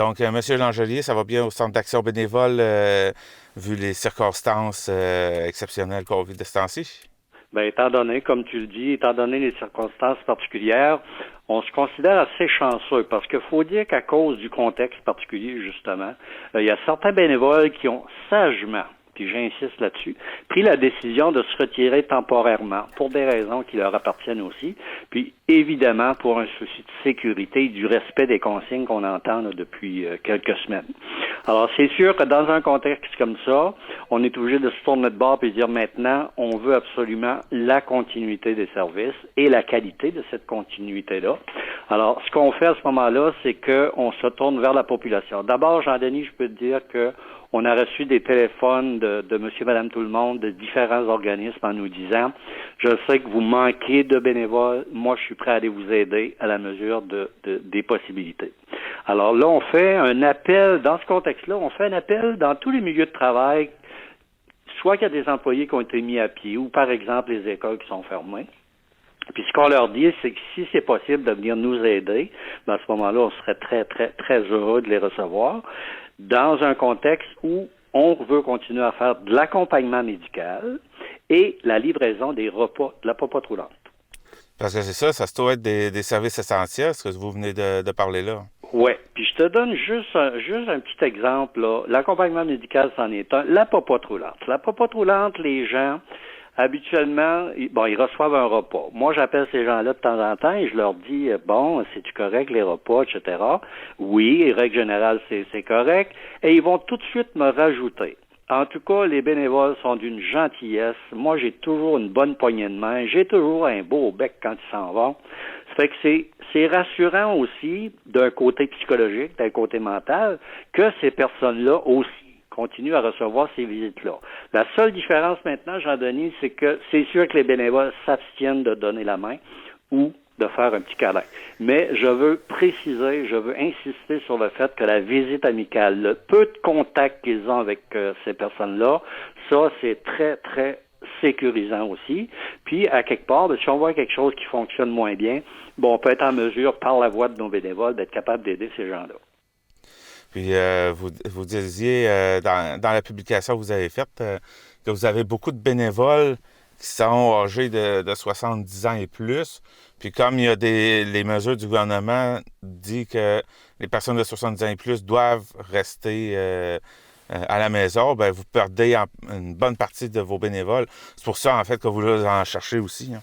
Donc, Monsieur Langelier, ça va bien au Centre d'action bénévole, vu les circonstances exceptionnelles qu'on vit de ce temps-ci? Bien, étant donné, comme tu le dis, étant donné les circonstances particulières, on se considère assez chanceux parce qu'il faut dire qu'à cause du contexte particulier, justement, il y a certains bénévoles qui ont sagement, puis j'insiste là-dessus, pris la décision de se retirer temporairement pour des raisons qui leur appartiennent aussi, puis évidemment pour un souci de sécurité et du respect des consignes qu'on entend là, depuis quelques semaines. Alors, c'est sûr que dans un contexte comme ça, on est obligé de se tourner de bord et dire maintenant, on veut absolument la continuité des services et la qualité de cette continuité-là. Alors, ce qu'on fait à ce moment-là, c'est qu'on se tourne vers la population. D'abord, Jean-Denis, je peux te dire que on a reçu des téléphones de monsieur, madame, tout le monde, de différents organismes en nous disant, je sais que vous manquez de bénévoles, moi je suis prêt à aller vous aider à la mesure des possibilités. Alors là, on fait un appel, dans ce contexte-là, on fait un appel dans tous les milieux de travail, soit qu'il y a des employés qui ont été mis à pied, ou par exemple les écoles qui sont fermées. Puis ce qu'on leur dit, c'est que si c'est possible de venir nous aider, ben à ce moment-là, on serait très, très, très heureux de les recevoir dans un contexte où on veut continuer à faire de l'accompagnement médical et la livraison des repas, de la popote roulante. Parce que c'est ça, ça se doit être des services essentiels, ce que vous venez de parler là. Oui, puis je te donne juste un petit exemple, là. L'accompagnement médical, c'en est un. La popote roulante. La popote roulante, les gens, habituellement, ils reçoivent un repas. Moi, j'appelle ces gens-là de temps en temps et je leur dis, bon, c'est-tu correct les repas, etc. Oui, règle générale, c'est correct. Et ils vont tout de suite me rajouter. En tout cas, les bénévoles sont d'une gentillesse. Moi, j'ai toujours une bonne poignée de main. J'ai toujours un beau bec quand ils s'en vont. Ça fait que c'est rassurant aussi, d'un côté psychologique, d'un côté mental, que ces personnes-là aussi continuent à recevoir ces visites-là. La seule différence maintenant, Jean-Denis, c'est que c'est sûr que les bénévoles s'abstiennent de donner la main ou de faire un petit câlin. Mais je veux préciser, je veux insister sur le fait que la visite amicale, le peu de contact qu'ils ont avec ces personnes-là, ça, c'est très, très sécurisant aussi. Puis, à quelque part, si on voit quelque chose qui fonctionne moins bien, bon, on peut être en mesure, par la voix de nos bénévoles, d'être capable d'aider ces gens-là. Puis vous disiez dans la publication que vous avez faite que vous avez beaucoup de bénévoles qui sont âgés de 70 ans et plus. Puis comme il y a les mesures du gouvernement dit que les personnes de 70 ans et plus doivent rester à la maison, ben vous perdez une bonne partie de vos bénévoles. C'est pour ça, en fait, que vous en cherchez aussi. Hein.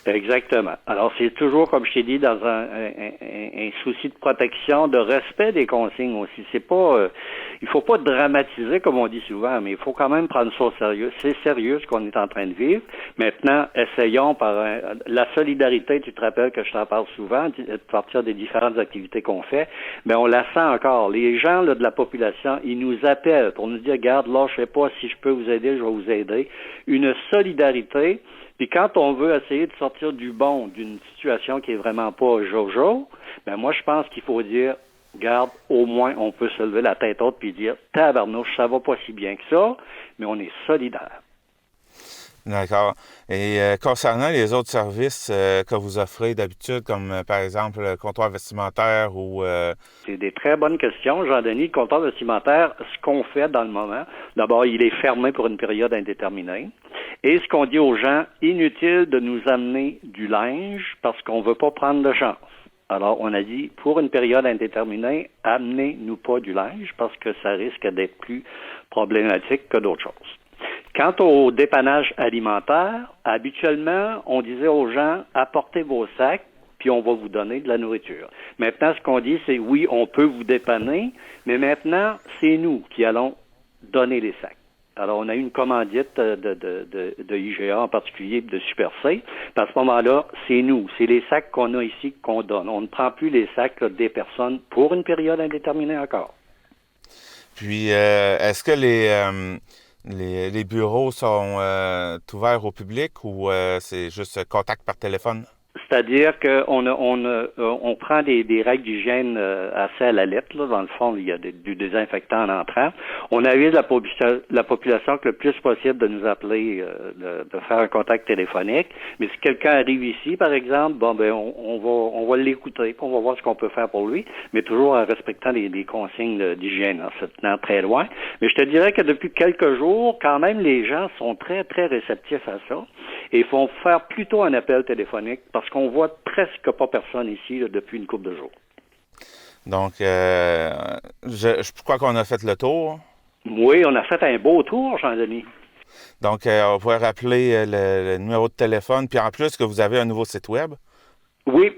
Exactement. Alors, c'est toujours, comme je t'ai dit, dans un souci de protection, de respect des consignes aussi. C'est pas, il faut pas dramatiser, comme on dit souvent, mais il faut quand même prendre ça au sérieux. C'est sérieux ce qu'on est en train de vivre. Maintenant, essayons la solidarité, tu te rappelles que je t'en parle souvent, à partir des différentes activités qu'on fait, mais on la sent encore. Les gens là, de la population, ils nous appellent pour nous dire, regarde, là, je sais pas si je peux vous aider, je vais vous aider. Une solidarité. Puis quand on veut essayer de sortir du bon d'une situation qui est vraiment pas jojo, ben moi je pense qu'il faut dire, garde, au moins on peut se lever la tête haute puis dire, tabarnouche, ça va pas si bien que ça, mais on est solidaire. D'accord. Et concernant les autres services que vous offrez d'habitude, comme par exemple le comptoir vestimentaire ou... C'est des très bonnes questions, Jean-Denis. Le comptoir vestimentaire, ce qu'on fait dans le moment, d'abord, il est fermé pour une période indéterminée. Et ce qu'on dit aux gens, inutile de nous amener du linge parce qu'on veut pas prendre de chance. Alors, on a dit, pour une période indéterminée, amenez-nous pas du linge parce que ça risque d'être plus problématique que d'autres choses. Quant au dépannage alimentaire, habituellement, on disait aux gens, apportez vos sacs, puis on va vous donner de la nourriture. Maintenant, ce qu'on dit, c'est oui, on peut vous dépanner, mais maintenant, c'est nous qui allons donner les sacs. Alors, on a eu une commandite de IGA, en particulier de Super C. À ce moment-là, c'est nous. C'est les sacs qu'on a ici qu'on donne. On ne prend plus les sacs là, des personnes pour une période indéterminée encore. Puis, est-ce que les bureaux sont ouverts au public ou c'est juste contact par téléphone? C'est-à-dire qu'on prend des règles d'hygiène assez à la lettre. Là. Dans le fond, il y a du désinfectant en entrant. On avise la population que le plus possible de nous appeler, de faire un contact téléphonique. Mais si quelqu'un arrive ici, par exemple, on va l'écouter, puis on va voir ce qu'on peut faire pour lui, mais toujours en respectant les consignes d'hygiène, en se tenant très loin. Mais je te dirais que depuis quelques jours, quand même, les gens sont très, très réceptifs à ça et font faire plutôt un appel téléphonique parce qu'on voit presque pas personne ici là, depuis une couple de jours. Donc, je crois qu'on a fait le tour. Oui, on a fait un beau tour, Jean-Denis. Donc, on pourrait rappeler le numéro de téléphone. Puis en plus, que vous avez un nouveau site web. Oui,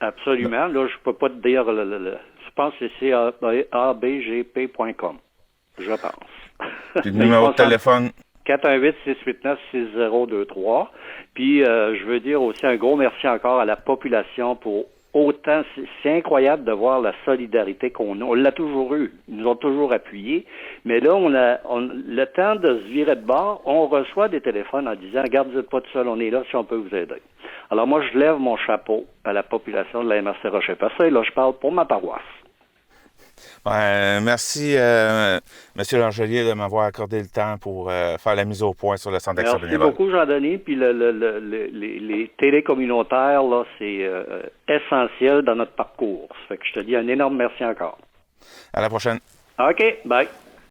absolument. Là, je peux pas te dire je pense que c'est abgp.com. Je pense. Puis le numéro de téléphone. 418-689-6023. Puis, je veux dire aussi un gros merci encore à la population pour autant. C'est incroyable de voir la solidarité qu'on a. On l'a toujours eu. Ils nous ont toujours appuyés. Mais là, le temps de se virer de bord, on reçoit des téléphones en disant, regarde, vous n'êtes pas tout seul, on est là si on peut vous aider. Alors moi, je lève mon chapeau à la population de la MRC Rocher-Percé. Là, je parle pour ma paroisse. Merci, M. Langelier, de m'avoir accordé le temps pour faire la mise au point sur le Centre d'action bénévole. Merci beaucoup, Jean-Denis. Puis les télés communautaires, là, c'est essentiel dans notre parcours. Ça fait que je te dis un énorme merci encore. À la prochaine. OK, bye.